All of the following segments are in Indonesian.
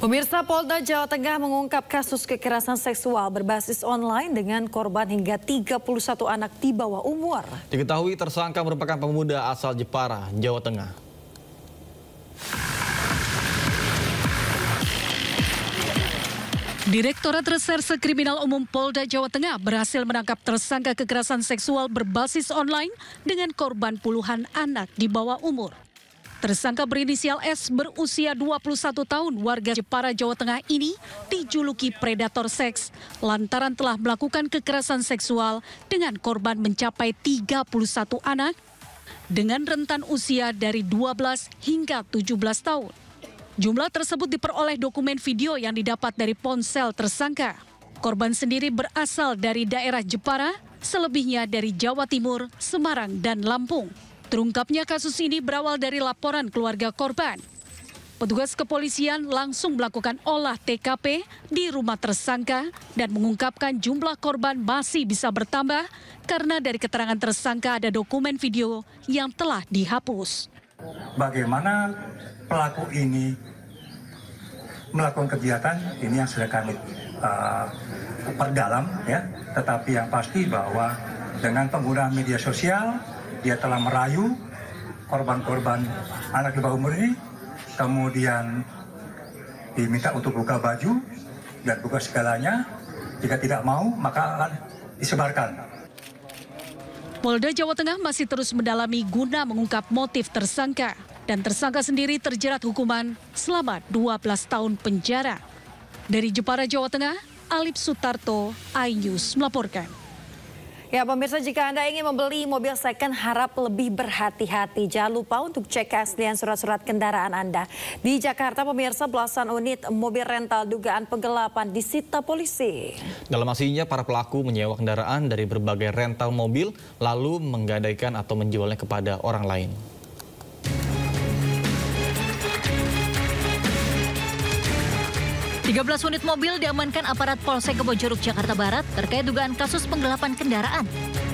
Pemirsa, Polda Jawa Tengah mengungkap kasus kekerasan seksual berbasis online dengan korban hingga 31 anak di bawah umur. Diketahui tersangka merupakan pemuda asal Jepara, Jawa Tengah. Direktorat Reserse Kriminal Umum Polda Jawa Tengah berhasil menangkap tersangka kekerasan seksual berbasis online dengan korban puluhan anak di bawah umur. Tersangka berinisial S berusia 21 tahun warga Jepara, Jawa Tengah ini dijuluki predator seks lantaran telah melakukan kekerasan seksual dengan korban mencapai 31 anak dengan rentan usia dari 12 hingga 17 tahun. Jumlah tersebut diperoleh dokumen video yang didapat dari ponsel tersangka. Korban sendiri berasal dari daerah Jepara, selebihnya dari Jawa Timur, Semarang, dan Lampung. Terungkapnya kasus ini berawal dari laporan keluarga korban. Petugas kepolisian langsung melakukan olah TKP di rumah tersangka dan mengungkapkan jumlah korban masih bisa bertambah karena dari keterangan tersangka ada dokumen video yang telah dihapus. Bagaimana pelaku ini melakukan kegiatan ini yang sudah kami perdalam, ya. Tetapi yang pasti bahwa dengan penggunaan media sosial dia telah merayu korban-korban anak di bawah umur ini, kemudian diminta untuk buka baju dan buka segalanya. Jika tidak mau, maka akan disebarkan. Polda Jawa Tengah masih terus mendalami guna mengungkap motif tersangka. Dan tersangka sendiri terjerat hukuman selama 12 tahun penjara. Dari Jepara, Jawa Tengah, Alip Sutarto, iNews melaporkan. Ya pemirsa, jika Anda ingin membeli mobil second harap lebih berhati-hati. Jangan lupa untuk cek keaslian surat-surat kendaraan Anda. Di Jakarta pemirsa, belasan unit mobil rental dugaan penggelapan disita polisi. Dalam aksinya para pelaku menyewa kendaraan dari berbagai rental mobil lalu menggadaikan atau menjualnya kepada orang lain. Tiga 13 unit mobil diamankan aparat Polsek Kebonjeruk, Jakarta Barat terkait dugaan kasus penggelapan kendaraan.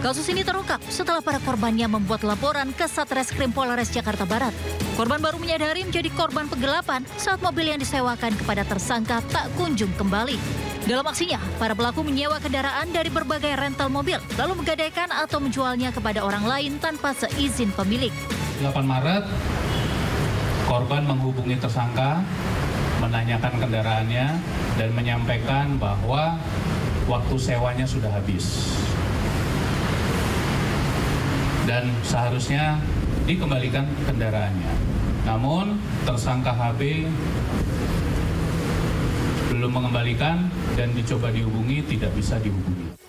Kasus ini terungkap setelah para korbannya membuat laporan ke Satreskrim Polres Jakarta Barat. Korban baru menyadari menjadi korban penggelapan saat mobil yang disewakan kepada tersangka tak kunjung kembali. Dalam aksinya, para pelaku menyewa kendaraan dari berbagai rental mobil, lalu menggadaikan atau menjualnya kepada orang lain tanpa seizin pemilik. 8 Maret, korban menghubungi tersangka, menanyakan kendaraannya dan menyampaikan bahwa waktu sewanya sudah habis dan seharusnya dikembalikan kendaraannya. Namun tersangka HB belum mengembalikan dan dicoba dihubungi, tidak bisa dihubungi.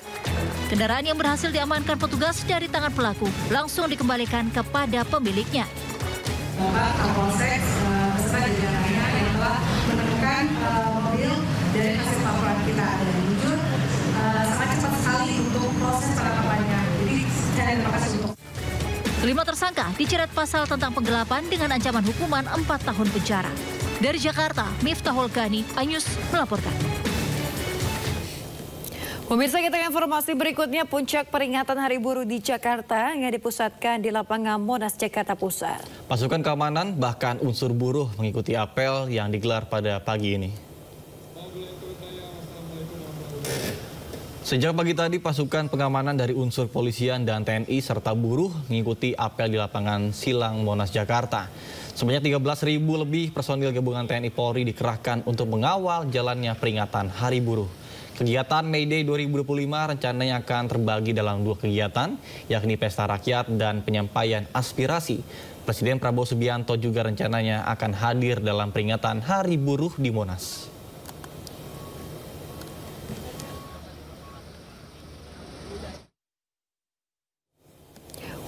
Kendaraan yang berhasil diamankan petugas dari tangan pelaku langsung dikembalikan kepada pemiliknya. Bapak Kapolsek beserta jajarannya yang telah menemukan mobil dari hasil laporan kita dan jujur sangat cepat sekali untuk proses penangkapannya. Jadi saya terima kasih untuk. 5 tersangka dijerat pasal tentang penggelapan dengan ancaman hukuman 4 tahun penjara. Dari Jakarta, Miftahul Ghani, iNews melaporkan. Pemirsa, kita ke informasi berikutnya. Puncak peringatan Hari Buruh di Jakarta yang dipusatkan di lapangan Monas, Jakarta Pusat. Pasukan keamanan bahkan unsur buruh mengikuti apel yang digelar pada pagi ini. Sejak pagi tadi, pasukan pengamanan dari unsur polisian dan TNI serta buruh mengikuti apel di lapangan Silang Monas, Jakarta. Sebanyak 13.000 lebih personil gabungan TNI Polri dikerahkan untuk mengawal jalannya peringatan Hari Buruh. Kegiatan May Day 2025 rencananya akan terbagi dalam 2 kegiatan, yakni pesta rakyat dan penyampaian aspirasi. Presiden Prabowo Subianto juga rencananya akan hadir dalam peringatan Hari Buruh di Monas.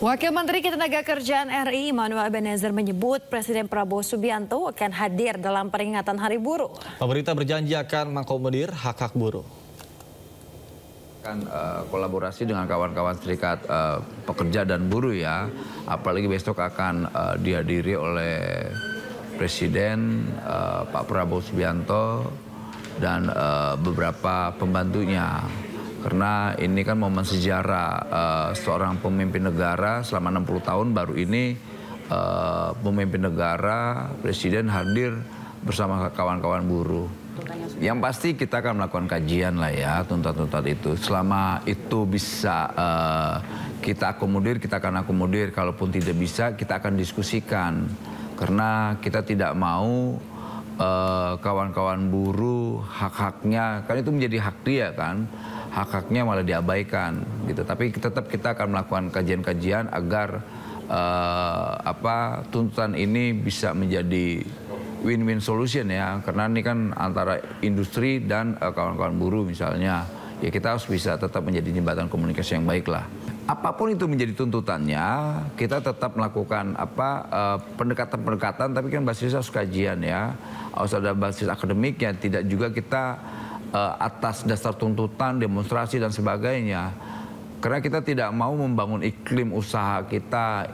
Wakil Menteri Ketenagakerjaan RI Immanuel Ebenezer menyebut Presiden Prabowo Subianto akan hadir dalam peringatan Hari Buruh. Pemerintah berjanji akan mengakomodir hak-hak buruh. Kolaborasi dengan kawan-kawan serikat pekerja dan buruh ya, apalagi besok akan dihadiri oleh Presiden Pak Prabowo Subianto dan beberapa pembantunya. Karena ini kan momen sejarah seorang pemimpin negara selama 60 tahun baru ini pemimpin negara, Presiden hadir bersama kawan-kawan buruh. Yang pasti kita akan melakukan kajian lah ya, tuntutan-tuntutan itu. Selama itu bisa kita akomodir, kita akan akomodir. Kalaupun tidak bisa, kita akan diskusikan. Karena kita tidak mau kawan-kawan buruh hak-haknya, kan itu menjadi hak dia kan, hak-haknya malah diabaikan gitu. Tapi tetap kita akan melakukan kajian-kajian agar tuntutan ini bisa menjadi win-win solution ya, karena ini kan antara industri dan kawan-kawan buruh misalnya, ya kita harus bisa tetap menjadi jembatan komunikasi yang baik lah. Apapun itu menjadi tuntutannya, kita tetap melakukan pendekatan-pendekatan, tapi kan basisnya harus kajian ya, harus ada basis akademiknya, tidak juga kita atas dasar tuntutan, demonstrasi dan sebagainya. Karena kita tidak mau membangun iklim usaha kita,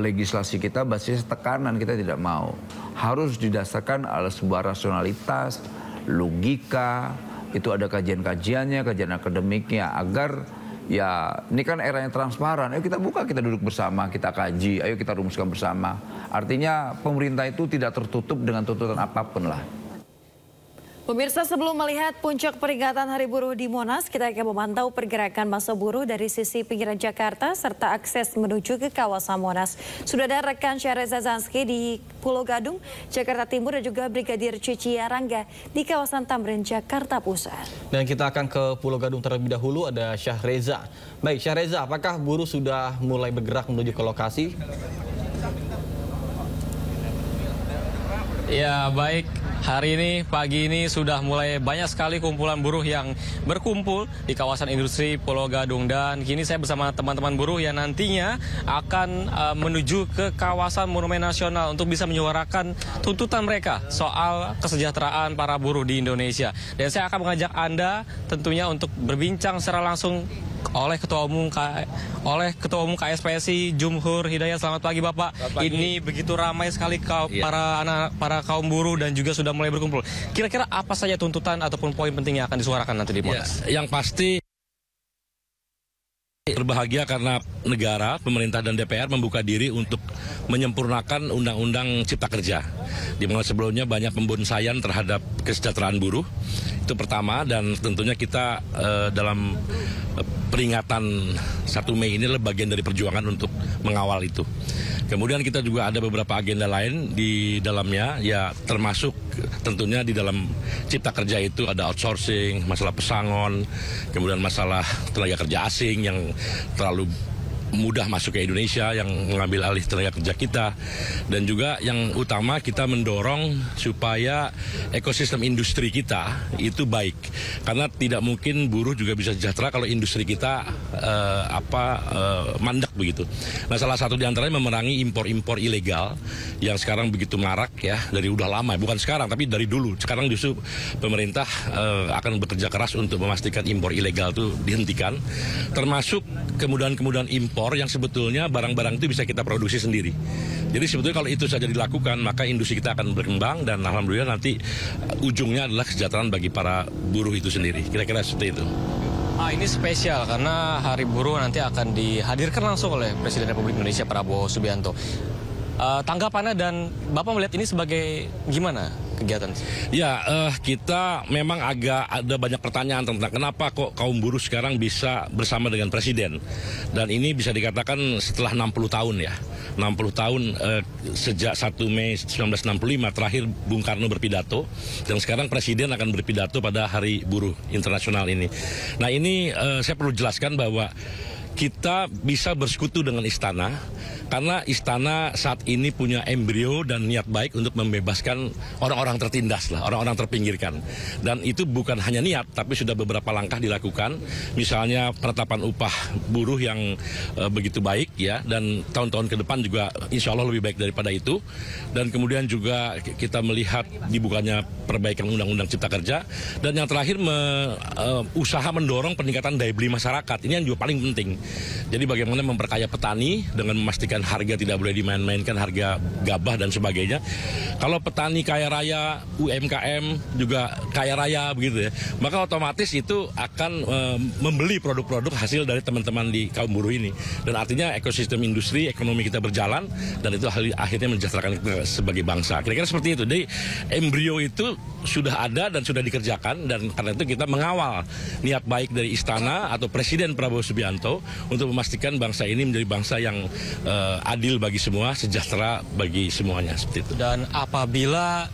legislasi kita basis tekanan, kita tidak mau. Harus didasarkan oleh sebuah rasionalitas, logika, itu ada kajian-kajiannya, kajian akademiknya, agar ya ini kan era yang transparan, ayo kita buka, kita duduk bersama, kita kaji, ayo kita rumuskan bersama. Artinya pemerintah itu tidak tertutup dengan tuntutan apapun lah. Pemirsa, sebelum melihat puncak peringatan Hari Buruh di Monas, kita akan memantau pergerakan massa buruh dari sisi pinggiran Jakarta serta akses menuju ke kawasan Monas. Sudah ada rekan Syahreza Zanski di Pulau Gadung, Jakarta Timur, dan juga Brigadir Cici Arangga di kawasan Tamrin, Jakarta Pusat. Dan kita akan ke Pulau Gadung terlebih dahulu, ada Syahreza. Baik, Syahreza, apakah buruh sudah mulai bergerak menuju ke lokasi? Ya, baik. Hari ini, pagi ini sudah mulai banyak sekali kumpulan buruh yang berkumpul di kawasan industri Pulau Gadung. Dan kini saya bersama teman-teman buruh yang nantinya akan menuju ke kawasan Monumen Nasional untuk bisa menyuarakan tuntutan mereka soal kesejahteraan para buruh di Indonesia. Dan saya akan mengajak Anda tentunya untuk berbincang secara langsung oleh Ketua Umum KSPSI Jumhur Hidayat. Selamat pagi Bapak. Pagi. Ini begitu ramai sekali para kaum buruh dan juga sudah mulai berkumpul. Kira-kira apa saja tuntutan ataupun poin penting yang akan disuarakan nanti di Monas? Yang pasti berbahagia karena negara, pemerintah dan DPR membuka diri untuk menyempurnakan Undang-Undang Cipta Kerja. Di mana sebelumnya banyak pembonsaian terhadap kesejahteraan buruh. Itu pertama, dan tentunya kita dalam peringatan 1 Mei ini adalah bagian dari perjuangan untuk mengawal itu. Kemudian kita juga ada beberapa agenda lain di dalamnya, ya termasuk tentunya di dalam Cipta Kerja itu ada outsourcing, masalah pesangon, kemudian masalah tenaga kerja asing yang terlalu mudah masuk ke Indonesia, yang mengambil alih tenaga kerja kita. Dan juga yang utama, kita mendorong supaya ekosistem industri kita itu baik, karena tidak mungkin buruh juga bisa sejahtera kalau industri kita mandek begitu. Nah, salah satu diantaranya memerangi impor-impor ilegal yang sekarang begitu marak ya, dari udah lama, bukan sekarang tapi dari dulu. Sekarang justru pemerintah akan bekerja keras untuk memastikan impor ilegal itu dihentikan, termasuk kemudahan-kemudahan impor yang sebetulnya barang-barang itu bisa kita produksi sendiri. Jadi sebetulnya kalau itu saja dilakukan, maka industri kita akan berkembang dan alhamdulillah nanti ujungnya adalah kesejahteraan bagi para buruh itu sendiri. Kira-kira seperti itu. Ini spesial karena Hari Buruh nanti akan dihadirkan langsung oleh Presiden Republik Indonesia Prabowo Subianto. Tanggapannya dan Bapak melihat ini sebagai gimana kegiatan? Ya, kita memang agak ada banyak pertanyaan tentang kenapa kok kaum buruh sekarang bisa bersama dengan Presiden. Dan ini bisa dikatakan setelah 60 tahun ya. 60 tahun sejak 1 Mei 1965 terakhir Bung Karno berpidato. Dan sekarang Presiden akan berpidato pada Hari Buruh Internasional ini. Nah, ini saya perlu jelaskan bahwa kita bisa bersekutu dengan istana, karena istana saat ini punya embrio dan niat baik untuk membebaskan orang-orang tertindas lah, orang-orang terpinggirkan. Dan itu bukan hanya niat, tapi sudah beberapa langkah dilakukan. Misalnya penetapan upah buruh yang begitu baik ya, dan tahun-tahun ke depan juga insya Allah lebih baik daripada itu. Dan kemudian juga kita melihat dibukanya perbaikan Undang-Undang Cipta Kerja. Dan yang terakhir usaha mendorong peningkatan daya beli masyarakat. Ini yang juga paling penting. Jadi bagaimana memperkaya petani dengan memastikan harga tidak boleh dimain-mainkan, harga gabah dan sebagainya. Kalau petani kaya raya, UMKM juga kaya raya begitu ya. Maka otomatis itu akan membeli produk-produk hasil dari teman-teman di kaum buruh ini. Dan artinya ekosistem industri, ekonomi kita berjalan, dan itu akhirnya mensejahterakan kita sebagai bangsa. Kira-kira seperti itu. Jadi embrio itu sudah ada dan sudah dikerjakan, dan karena itu kita mengawal niat baik dari Istana atau Presiden Prabowo Subianto untuk memastikan bangsa ini menjadi bangsa yang adil bagi semua, sejahtera bagi semuanya seperti itu. Dan apabila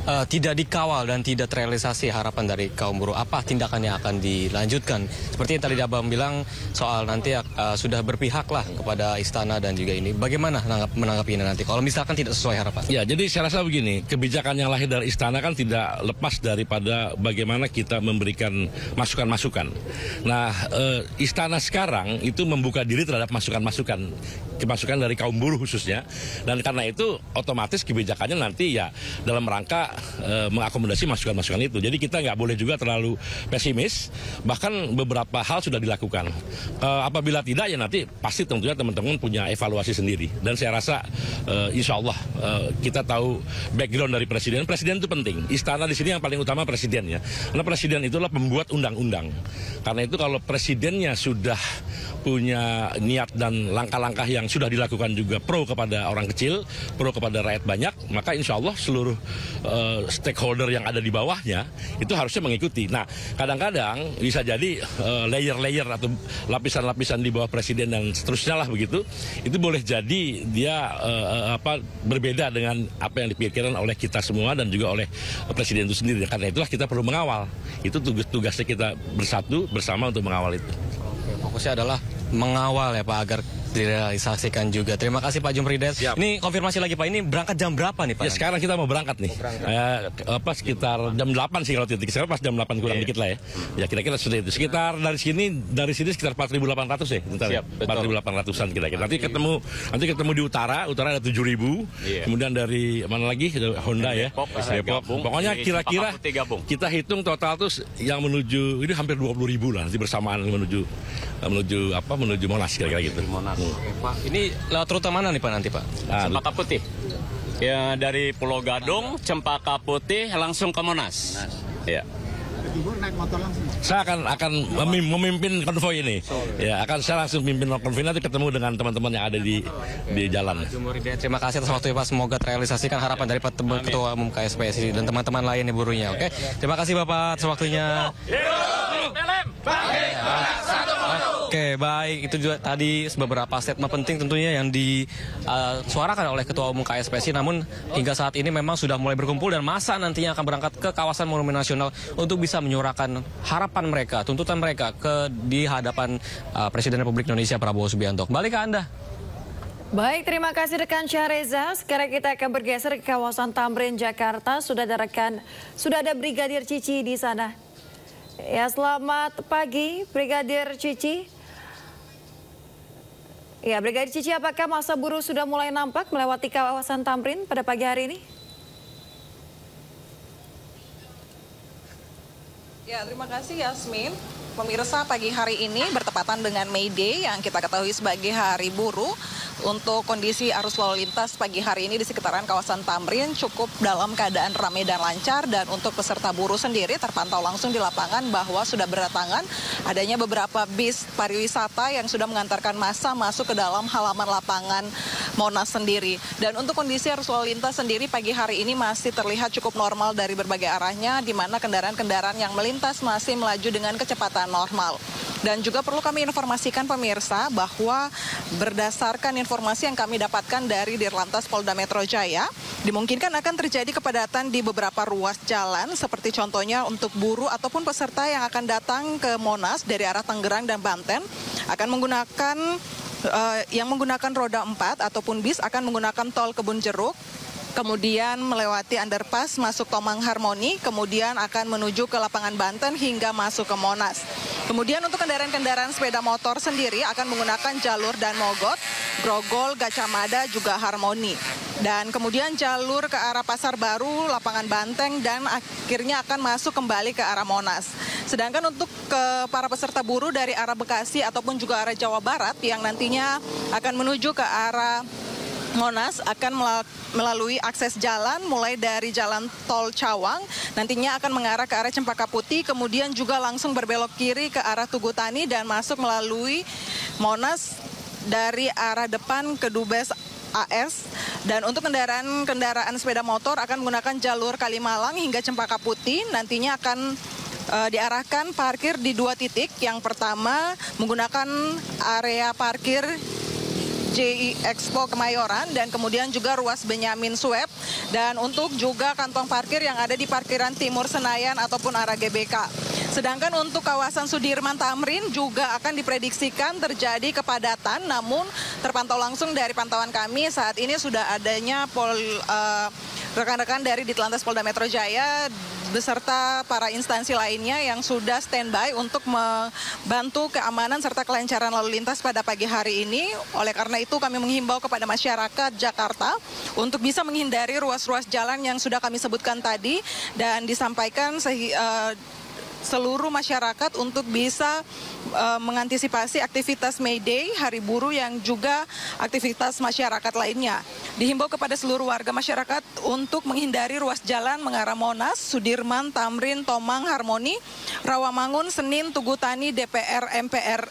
tidak dikawal dan tidak terrealisasi harapan dari kaum buruh, apa tindakan yang akan dilanjutkan? Seperti yang tadi Abang bilang soal nanti sudah berpihaklah kepada Istana dan juga ini. Bagaimana menanggapinya nanti kalau misalkan tidak sesuai harapan? Ya, jadi saya rasa begini, kebijakan yang lahir dari Istana kan tidak lepas daripada bagaimana kita memberikan masukan-masukan. Nah, Istana sekarang itu membuka diri terhadap masukan-masukan dari kaum buruh khususnya, dan karena itu otomatis kebijakannya nanti ya dalam rangka mengakomodasi masukan-masukan itu. Jadi kita nggak boleh juga terlalu pesimis, bahkan beberapa hal sudah dilakukan. Apabila tidak ya nanti pasti tentunya teman-teman punya evaluasi sendiri, dan saya rasa insya Allah kita tahu background dari Presiden. Presiden itu penting. Istana di sini yang paling utama Presiden ya, karena Presiden itulah pembuat undang-undang. Karena itu kalau Presidennya sudah punya niat dan langkah-langkah yang sudah dilakukan juga pro kepada orang kecil, pro kepada rakyat banyak, maka insya Allah seluruh stakeholder yang ada di bawahnya itu harusnya mengikuti. Nah, kadang-kadang bisa jadi layer-layer atau lapisan-lapisan di bawah Presiden dan seterusnya lah begitu, itu boleh jadi dia berbeda dengan apa yang dipikirkan oleh kita semua dan juga oleh Presiden itu sendiri. Karena itulah kita perlu mengawal. Itu tugasnya kita bersatu bersama untuk mengawal itu. Fokusnya adalah mengawal ya Pak, agar direalisasikan juga. Terima kasih Pak Jumrides. Ini konfirmasi lagi Pak, ini berangkat jam berapa nih Pak? Ya sekarang kita mau berangkat nih. Sekitar jam 8 sih kalau titik. Sekarang pas jam 8 kurang dikit lah ya. Ya kira-kira seperti itu. Sekitar dari sini sekitar 4.800 ya. Siap, 4.800-an kira-kira. Nanti ketemu di utara ada 7.000. Kemudian dari mana lagi? Honda ya. Depok. Pokoknya kira-kira kita hitung total tuh yang menuju ini hampir 20.000 lah nanti bersamaan menuju Monas kira-kira gitu. Oke, Pak. Ini lewat rute mana nih Pak nanti Pak? Cempaka Putih. Ya dari Pulau Gadung, Cempaka Putih langsung ke Monas. Ya. Ibu naik motor langsung. Saya akan memimpin konvoi ini. Ya, saya langsung memimpin konvoi, nanti ketemu dengan teman-teman yang ada di jalan. Terima kasih atas waktunya Pak. Semoga terrealisasikan harapan dari Ketua Umum KSPSI dan teman-teman lain di buruhnya. Oke. Terima kasih Bapak atas waktunya. Oke, baik. Itu juga tadi beberapa statement penting tentunya yang disuarakan oleh Ketua Umum KSPSI. Namun hingga saat ini memang sudah mulai berkumpul dan masa nantinya akan berangkat ke kawasan Monumen Nasional untuk bisa menyuarakan harapan mereka, tuntutan mereka di hadapan Presiden Republik Indonesia Prabowo Subianto. Kembali ke Anda. Baik, terima kasih rekan Syahreza. Sekarang kita akan bergeser ke kawasan Tamrin, Jakarta. Sudah ada Brigadir Cici di sana. Ya, selamat pagi Brigadir Cici. Ya, Brigadir Cici, apakah masa buruh sudah mulai nampak melewati kawasan Tamrin pada pagi hari ini? Ya, terima kasih Yasmin. Pemirsa, pagi hari ini bertepatan dengan May Day yang kita ketahui sebagai Hari Buruh. Untuk kondisi arus lalu lintas pagi hari ini di sekitaran kawasan Tamrin cukup dalam keadaan ramai dan lancar, dan untuk peserta buruh sendiri terpantau langsung di lapangan bahwa sudah berdatangan adanya beberapa bis pariwisata yang sudah mengantarkan massa masuk ke dalam halaman lapangan Monas sendiri. Dan untuk kondisi arus lalu lintas sendiri pagi hari ini masih terlihat cukup normal dari berbagai arahnya, di mana kendaraan-kendaraan yang melintas masih melaju dengan kecepatan normal. Dan juga perlu kami informasikan pemirsa bahwa berdasarkan informasi yang kami dapatkan dari Dirlantas Polda Metro Jaya, dimungkinkan akan terjadi kepadatan di beberapa ruas jalan, seperti contohnya untuk buruh ataupun peserta yang akan datang ke Monas dari arah Tangerang dan Banten akan menggunakan roda 4 ataupun bis akan menggunakan tol Kebun Jeruk, kemudian melewati underpass masuk Tomang Harmoni, kemudian akan menuju ke lapangan Banten hingga masuk ke Monas. Kemudian untuk kendaraan-kendaraan sepeda motor sendiri akan menggunakan jalur Dan Mogot, Grogol, Gajah juga Harmoni. Dan kemudian jalur ke arah Pasar Baru, lapangan Banteng, dan akhirnya akan masuk kembali ke arah Monas. Sedangkan untuk para peserta buruh dari arah Bekasi ataupun juga arah Jawa Barat yang nantinya akan menuju ke arah Monas akan melalui akses jalan mulai dari jalan tol Cawang, nantinya akan mengarah ke arah Cempaka Putih, kemudian juga langsung berbelok kiri ke arah Tugu Tani dan masuk melalui Monas dari arah depan ke Dubes AS. Dan untuk kendaraan sepeda motor akan menggunakan jalur Kalimalang hingga Cempaka Putih, nantinya akan diarahkan parkir di 2 titik. Yang pertama menggunakan area parkir JI Expo Kemayoran dan kemudian juga ruas Benyamin Sueb, dan untuk juga kantong parkir yang ada di parkiran Timur Senayan ataupun arah GBK. Sedangkan untuk kawasan Sudirman Tamrin juga akan diprediksikan terjadi kepadatan, namun terpantau langsung dari pantauan kami saat ini sudah adanya rekan-rekan dari Ditlantas Polda Metro Jaya beserta para instansi lainnya yang sudah standby untuk membantu keamanan serta kelancaran lalu lintas pada pagi hari ini. Oleh karena itu kami menghimbau kepada masyarakat Jakarta untuk bisa menghindari ruas-ruas jalan yang sudah kami sebutkan tadi, dan disampaikan seluruh masyarakat untuk bisa mengantisipasi aktivitas May Day, Hari Buruh, yang juga aktivitas masyarakat lainnya. Dihimbau kepada seluruh warga masyarakat untuk menghindari ruas jalan mengarah Monas, Sudirman, Tamrin, Tomang, Harmoni, Rawamangun, Senin, Tugu Tani, DPR, MPR.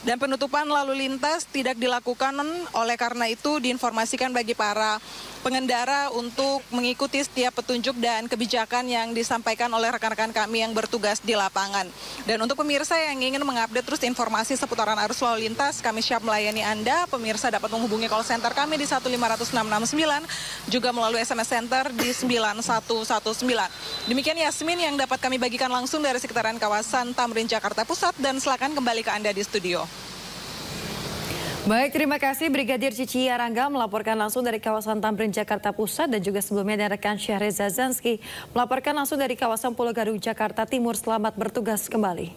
Dan penutupan lalu lintas tidak dilakukan, oleh karena itu diinformasikan bagi para pengendara untuk mengikuti setiap petunjuk dan kebijakan yang disampaikan oleh rekan-rekan kami yang bertugas di lapangan. Dan untuk pemirsa yang ingin mengupdate terus informasi seputaran arus lalu lintas, kami siap melayani Anda. Pemirsa dapat menghubungi call center kami di 1500669, juga melalui SMS Center di 9119. Demikian Yasmin yang dapat kami bagikan langsung dari sekitaran kawasan Tamrin, Jakarta Pusat, dan silakan kembali ke Anda di studio. Baik, terima kasih Brigadir Cici Arangga melaporkan langsung dari kawasan Tamrin, Jakarta Pusat, dan juga sebelumnya ada rekan Syahreza Zanski melaporkan langsung dari kawasan Pulau Gadung, Jakarta Timur. Selamat bertugas kembali.